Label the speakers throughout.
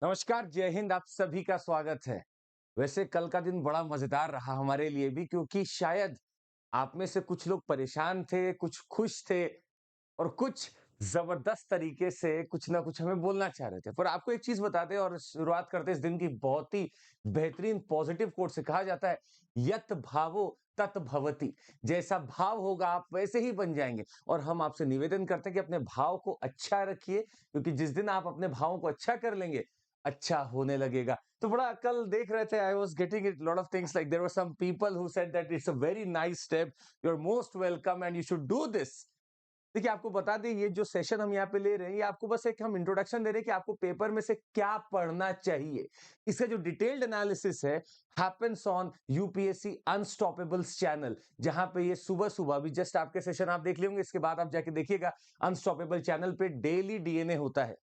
Speaker 1: नमस्कार, जय हिंद। आप सभी का स्वागत है। वैसे कल का दिन बड़ा मजेदार रहा हमारे लिए भी, क्योंकि शायद आप में से कुछ लोग परेशान थे, कुछ खुश थे और कुछ जबरदस्त तरीके से कुछ ना कुछ हमें बोलना चाह रहे थे। पर आपको एक चीज बताते हैं और शुरुआत करते हैं इस दिन की बहुत ही बेहतरीन पॉजिटिव कोट से। कहा जाता है, यत भावो तत भवति। जैसा भाव होगा आप वैसे ही बन जाएंगे। और हम आपसे निवेदन करते हैं कि अपने भाव को अच्छा रखिए, क्योंकि जिस दिन आप अपने भावों को अच्छा कर लेंगे, अच्छा होने लगेगा। तो बड़ा कल देख रहे थे, I was getting it lot of things, like there were some people who said that it's a very nice step, you are most welcome and you should do this. देखिए, आपको बता दें, ये जो सेशन हम यहाँ पे ले रहे हैं, ये आपको बस एक हम इंट्रोडक्शन दे रहे हैं कि आपको पेपर में से क्या पढ़ना चाहिए। इसका जो डिटेल्ड एनालिसिस है हैपेंस ऑन यूपीएससी अनस्टॉपेबल्स चैनल, जहां पे ये सुबह सुबह भी जस्ट आपके सेशन आप देख लेंगे, इसके बाद आप जाके देखिएगा अनस्टॉपेबल चैनल पे डेली डीएनए होता है।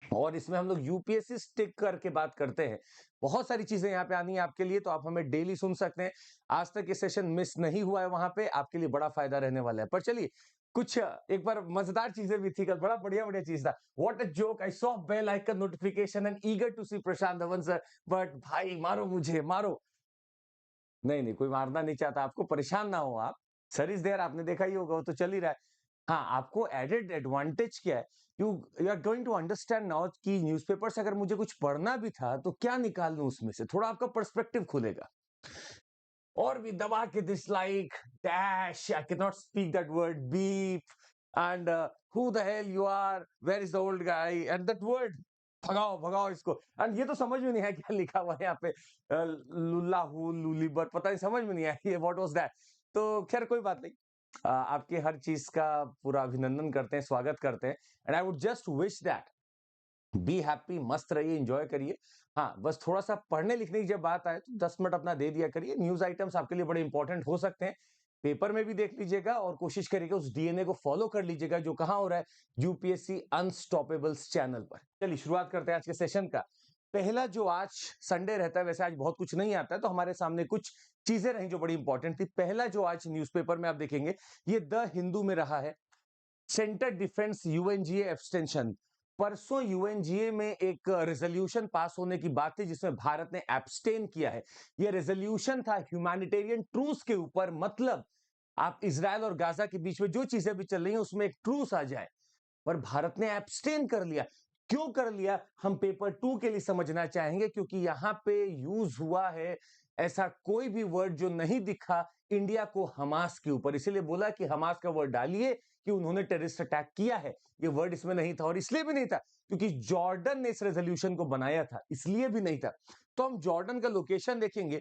Speaker 1: और इसमें हम लोग यूपीएससी स्टिक करके बात करते हैं। बहुत सारी चीजें यहाँ पे आनी है आपके लिए, तो आप हमें डेली सुन सकते हैं। आज तक ये सेशन मिस नहीं हुआ है, वहां पे आपके लिए बड़ा फायदा रहने वाला है। पर चलिए, कुछ एक बार मजेदार चीजें भी थी कल, बड़ा बढ़िया बढ़िया चीज था। What a joke, I saw bell icon notification and eager to see Prashant Dhawan sir, but भाई मारो मुझे मारो। नहीं नहीं, कोई मारना नहीं चाहता आपको, परेशान ना हो आप। सर इज देयर, आपने देखा ही होगा, वो तो चल ही रहा है। हाँ, आपको एडेड एडवांटेज क्या है, you you are going to understand now कि न्यूज़पेपर से अगर मुझे कुछ पढ़ना भी था तो क्या निकाल लूं उसमें से, थोड़ा आपका पर्सपेक्टिव खुलेगा। और भी दबा के dislike, dash, I can not speak that word, beep and who the hell you are, where is the old guy and that word. भगाओ भगाओ इसको। एंड ये तो समझ में नहीं है क्या लिखा हुआ है यहाँ पे, लुल्लाहू लूलीबर, पता नहीं, समझ में नहीं आया ये व्हाट वाज दैट। तो खैर कोई बात नहीं। आपके हर चीज का पूरा अभिनंदन करते हैं, स्वागत करते हैं। And I would just wish that be happy, मस्त रहिए, एंजॉय करिए। हाँ, बस थोड़ा सा पढ़ने लिखने की जब बात आए तो 10 मिनट अपना दे दिया करिए। न्यूज आइटम्स आपके लिए बड़े इंपॉर्टेंट हो सकते हैं, पेपर में भी देख लीजिएगा और कोशिश करिएगा उस डीएनए को फॉलो कर लीजिएगा जो कहाँ हो रहा है, यूपीएससी अनस्टॉपेबल्स चैनल पर। चलिए शुरुआत करते हैं आज के सेशन का। पहला जो आज संडे रहता है, वैसे आज बहुत कुछ नहीं आता है, तो हमारे सामने कुछ चीजें रही जो बड़ी इंपॉर्टेंट थी। पहला जो आज न्यूज़पेपर में आप देखेंगे, ये द हिंदू में रहा है, सेंटर डिफेंस यूएनजीए एब्सटेंशन। परसों यूएनजीए में एक रेजोल्यूशन पास होने की बात थी जिसमें भारत ने एब्सटेन किया है। यह रेजोल्यूशन था ह्यूमैनिटेरियन ट्रूस के ऊपर, मतलब आप इजराइल और गाजा के बीच में जो चीजें भी चल रही हैं उसमें एक ट्रूस आ जाए। पर भारत ने एब्सटेन कर लिया। क्यों कर लिया, हम पेपर 2 के लिए समझना चाहेंगे, क्योंकि यहां पे यूज हुआ है ऐसा कोई भी वर्ड जो नहीं दिखा इंडिया को हमास के ऊपर। इसीलिए बोला कि हमास का वर्ड डालिए कि उन्होंने टेररिस्ट अटैक किया है। ये वर्ड इसमें नहीं था, और इसलिए भी नहीं था क्योंकि जॉर्डन ने इस रेजोल्यूशन को बनाया था, इसलिए भी नहीं था। तो हम जॉर्डन का लोकेशन देखेंगे,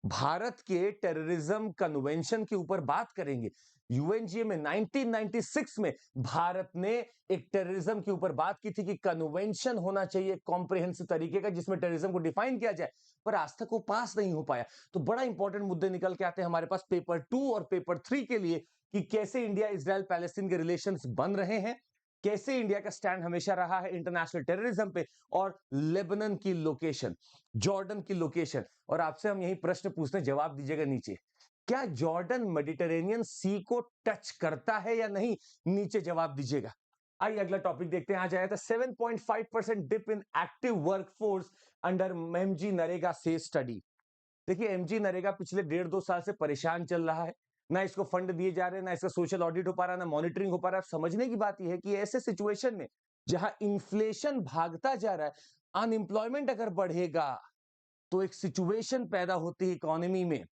Speaker 1: भारत के टेररिज्म कन्वेंशन के ऊपर बात करेंगे। यूएनजीए में 1996 में भारत ने एक टेररिज्म के ऊपर बात की थी कि कन्वेंशन होना चाहिए कॉम्प्रिहेंसिव तरीके का जिसमें टेररिज्म को डिफाइन किया जाए, पर आज तक वो पास नहीं हो पाया। तो बड़ा इंपॉर्टेंट मुद्दे निकल के आते हैं हमारे पास पेपर 2 और पेपर 3 के लिए, कि कैसे इंडिया इजराइल पैलेस्टीन के रिलेशंस बन रहे हैं, कैसे इंडिया का स्टैंड हमेशा रहा है इंटरनेशनल टेररिज्म पे, और लेबनान की लोकेशन, जॉर्डन की लोकेशन। और आपसे हम यही प्रश्न पूछते हैं, जवाब दीजिएगा नीचे, क्या जॉर्डन मेडिटेरेनियन सी को टच करता है या नहीं, नीचे जवाब दीजिएगा। आइए अगला टॉपिक देखते हैं। आ जाए तो 7.5% dip in active workforce under MG NREGA से स्टडी। देखिए, एमजी नरेगा पिछले 1.5-2 साल से परेशान चल रहा है, ना इसको फंड दिए जा रहे हैं, ना इसका सोशल ऑडिट हो पा रहा है, ना मॉनिटरिंग हो पा रहा है। समझने की बात यह है कि ऐसे सिचुएशन में जहां इन्फ्लेशन भागता जा रहा है, अनएम्प्लॉयमेंट अगर बढ़ेगा तो एक सिचुएशन पैदा होती है इकोनॉमी में,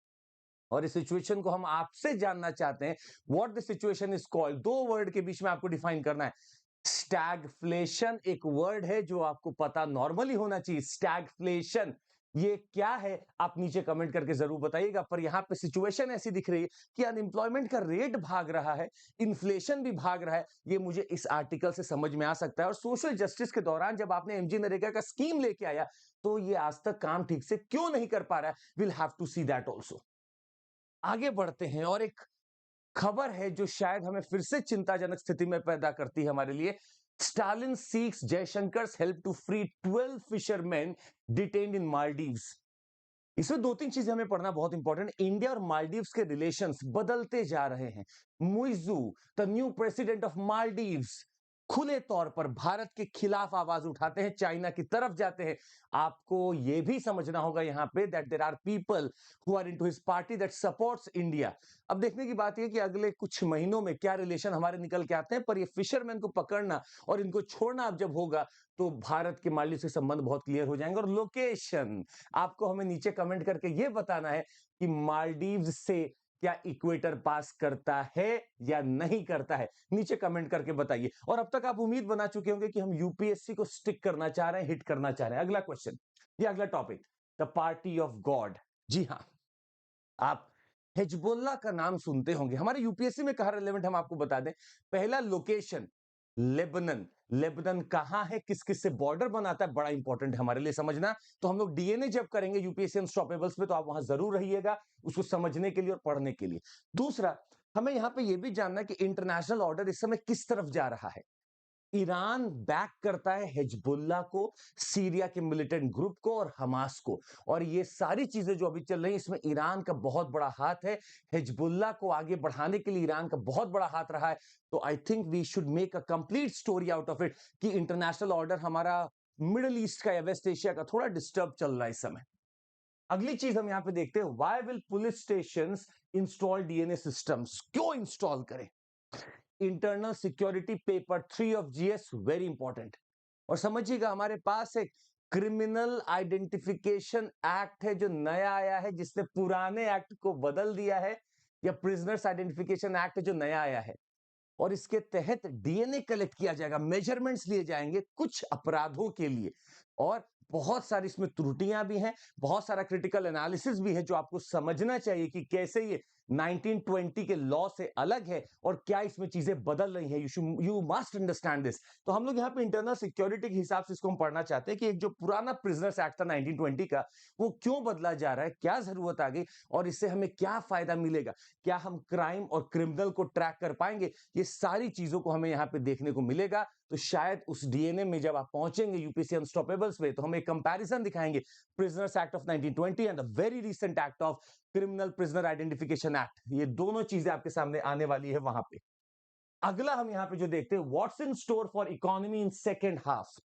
Speaker 1: और इस सिचुएशन को हम आपसे जानना चाहते हैं। What the situation is called, 2 word के बीच में आपको डिफाइन करना है। स्टैगफ्लेशन एक वर्ड है जो आपको पता नॉर्मली होना चाहिए। स्टैगफ्लेशन ये क्या है, आप नीचे कमेंट करके जरूर बताइएगा। पर यहां पे सिचुएशन ऐसी दिख रही है कि अनएम्प्लॉयमेंट का रेट भाग रहा है, इन्फ्लेशन भी भाग रहा है। ये मुझे इस आर्टिकल से समझ में आ सकता है। और सोशल जस्टिस के दौरान जब आपने एमजी नरेगा का स्कीम लेके आया, तो ये आज तक काम ठीक से क्यों नहीं कर पा रहा है, will have to see that also. आगे बढ़ते हैं, और एक खबर है जो शायद हमें फिर से चिंताजनक स्थिति में पैदा करती है हमारे लिए। Stalin seeks Jaishankar's help to free 12 fisherman detained in Maldives. इसमें 2-3 चीजें हमें पढ़ना बहुत इंपॉर्टेंट। इंडिया और मालदीव्स के रिलेशंस बदलते जा रहे हैं। Muizzu, the new president of Maldives, खुले तौर पर भारत के खिलाफ आवाज उठाते हैं, चाइना की तरफ जाते हैं। आपको यह भी समझना होगा यहां पे that there are people who are into his party that supports India. अब देखने की बात यह कि अगले कुछ महीनों में क्या रिलेशन हमारे निकल के आते हैं, पर ये फिशरमैन को पकड़ना और इनको छोड़ना अब जब होगा तो भारत के मालदीव से संबंध बहुत क्लियर हो जाएंगे। और लोकेशन आपको हमें नीचे कमेंट करके ये बताना है कि मालदीव से क्या इक्वेटर पास करता है या नहीं करता है, नीचे कमेंट करके बताइए। और अब तक आप उम्मीद बना चुके होंगे कि हम यूपीएससी को स्टिक करना चाह रहे हैं, हिट करना चाह रहे हैं। अगला क्वेश्चन, ये अगला topic, the party of God. जी हां, आप हिजबुल्लाह का नाम सुनते होंगे, हमारे यूपीएससी में कहां रिलेवेंट हम आपको बता दें। पहला लोकेशन लेबनन, लेबनन कहां है, किस किस से बॉर्डर बनाता है, बड़ा इंपॉर्टेंट है हमारे लिए समझना। तो हम लोग डीएनए जब करेंगे यूपीएससी अनस्टॉपेबल्स में, तो आप वहां जरूर रहिएगा उसको समझने के लिए और पढ़ने के लिए। दूसरा, हमें यहां पे यह भी जानना है कि इंटरनेशनल ऑर्डर इस समय किस तरफ जा रहा है। ईरान बैक करता है हिजबुल्लाह को, सीरिया के मिलिटेंट ग्रुप को और हमास को, और ये सारी चीजें जो अभी चल रही हैं इसमें ईरान का बहुत बड़ा हाथ है। हिजबुल्लाह को आगे बढ़ाने के लिए ईरान का बहुत बड़ा हाथ रहा है। तो I think we should make a complete story out of it कि इंटरनेशनल ऑर्डर हमारा मिडिल ईस्ट का या वेस्ट एशिया का थोड़ा डिस्टर्ब चल रहा है इस समय। अगली चीज हम यहां पे देखते हैं, why will police stations install DNA systems, क्यों इंस्टॉल करें। Internal security paper 3 of GS, very important. और समझिएगा हमारे पास एक क्रिमिनल आइडेंटिफिकेशन एक्ट है जो नया आया है, जिसने पुराने एक्ट को बदल दिया है, या प्रिजनर्स आइडेंटिफिकेशन एक्ट है जो नया आया है। और इसके तहत डीएनए कलेक्ट किया जाएगा, मेजरमेंट्स लिए जाएंगे कुछ अपराधों के लिए, और बहुत सारी इसमें त्रुटियां भी हैं, बहुत सारा क्रिटिकल एनालिसिस भी है जो आपको समझना चाहिए कि कैसे ये 1920 के लॉ से अलग है और क्या इसमें चीजें बदल रही हैं। You must understand this. तो हम लोग यहाँ पे इंटरनल सिक्योरिटी के हिसाब से इसको हम पढ़ना चाहते हैं कि एक जो पुराना प्रिजनर्स एक्ट था 1920 का, वो क्यों बदला जा रहा है, क्या जरूरत आ गई और इससे हमें क्या फायदा मिलेगा, क्या हम क्राइम और क्रिमिनल को ट्रैक कर पाएंगे, ये सारी चीजों को हमें यहाँ पे देखने को मिलेगा। तो शायद उस डीएनए में जब आप पहुंचेंगे यूपीएससी अनस्टॉपेबल्स में, तो हम एक कंपैरिजन दिखाएंगे prisoners act of 1920 and the very recent act of criminal prisoner identification act. ये दोनों चीजें आपके सामने आने वाली है वहां पे। अगला हम यहां पे जो देखते हैं, what's in store for economy in second half.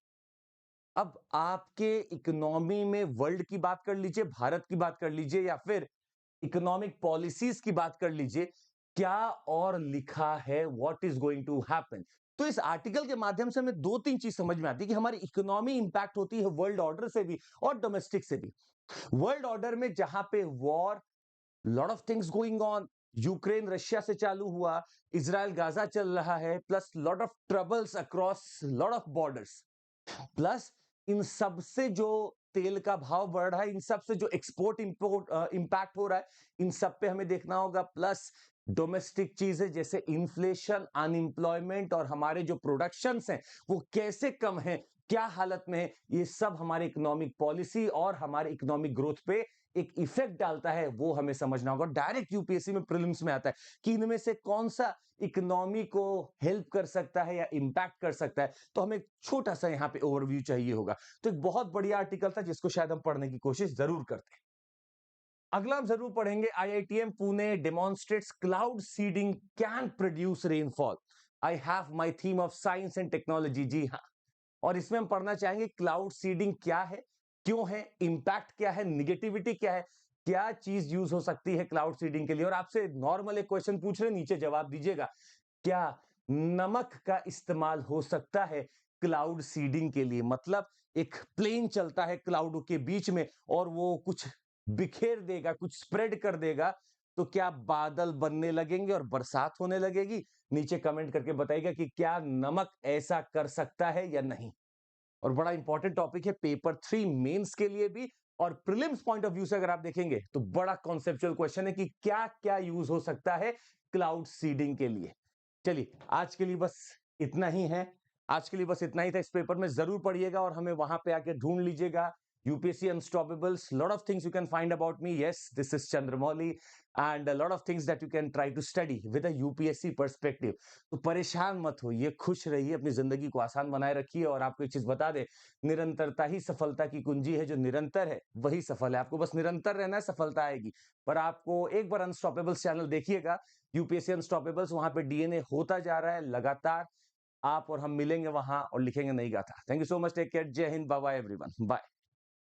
Speaker 1: अब आपके इकोनॉमी में वर्ल्ड की बात कर लीजिए, भारत की बात कर लीजिए, या फिर इकोनॉमिक पॉलिसीज की बात कर लीजिए, क्या और लिखा है, what is going to happen. तो इस आर्टिकल के माध्यम से हमें दो तीन चीज समझ में आती है कि हमारी इकोनॉमी इंपैक्ट होती है वर्ल्ड ऑर्डर से भी और डोमेस्टिक से भी। वर्ल्ड ऑर्डर में जहां पे war, lot of things going on, Ukraine Russia से चालू हुआ, इजराइल गाजा चल रहा है, plus lot of troubles across lot of borders, plus इन सब से जो तेल का भाव बढ़ रहा है, इन सब से जो एक्सपोर्ट इंपोर्ट इंपैक्ट हो रहा है, इन सब पे हमें देखना होगा। प्लस डोमेस्टिक चीजें जैसे इन्फ्लेशन, अनएम्प्लॉयमेंट और हमारे जो प्रोडक्शंस हैं वो कैसे कम है, क्या हालत में है, ये सब हमारे इकोनॉमिक पॉलिसी और हमारे इकोनॉमिक ग्रोथ पे एक इफेक्ट डालता है, वो हमें समझना होगा। डायरेक्ट यूपीएससी में प्रीलिम्स में आता है कि इनमें से कौन सा इकोनॉमी को हेल्प कर सकता है या इंपैक्ट कर सकता है। तो हमें छोटा सा यहाँ पे ओवरव्यू चाहिए होगा। तो एक बहुत बढ़िया आर्टिकल था जिसको शायद हम पढ़ने की कोशिश जरूर करते हैं। अगला हम जरूर पढ़ेंगे, IITM Pune demonstrates cloud seeding can produce rainfall. I have my theme of science and technology. जी हाँ, और इसमें हम पढ़ना चाहेंगे क्लाउड सीडिंग क्या है, क्यों है, इंपैक्ट क्या है, निगेटिविटी क्या है, क्या चीज यूज हो सकती है क्लाउड सीडिंग के लिए। और आपसे नॉर्मल एक क्वेश्चन पूछ रहे, नीचे जवाब दीजिएगा, क्या नमक का इस्तेमाल हो सकता है क्लाउड सीडिंग के लिए। मतलब एक प्लेन चलता है क्लाउड के बीच में और वो कुछ बिखेर देगा, कुछ स्प्रेड कर देगा, तो क्या बादल बनने लगेंगे और बरसात होने लगेगी। नीचे कमेंट करके बताइएगा कि क्या नमक ऐसा कर सकता है या नहीं। और बड़ा इंपॉर्टेंट टॉपिक है पेपर 3 मेंस के लिए भी, और प्रीलिम्स पॉइंट ऑफ व्यू से अगर आप देखेंगे तो बड़ा कॉन्सेप्चुअल क्वेश्चन है कि क्या क्या यूज हो सकता है क्लाउड सीडिंग के लिए। चलिए आज के लिए बस इतना ही है, आज के लिए बस इतना ही था। इस पेपर में जरूर पढ़िएगा और हमें वहां पे आके ढूंढ लीजिएगा। UPSC Unstoppables, lot of things you can find about me. Yes, this is Chandramouli and a lot of things that you can try to study with a UPSC perspective. तो परेशान मत होइए, खुश रहिए, अपनी जिंदगी को आसान बनाए रखिए। और आपको एक चीज बता दे, निरंतरता ही सफलता की कुंजी है। जो निरंतर है वही सफल है। आपको बस निरंतर रहना है, सफलता आएगी। पर आपको एक बार अनस्टॉपेबल्स चैनल देखिएगा, यूपीएससी अनस्टॉपेबल्स, वहां पे डीएनए होता जा रहा है लगातार। आप और हम मिलेंगे वहां और लिखेंगे नई गाथा। Thank you so much, take care, जय हिंद, बाय बाय एवरीवन, बाय।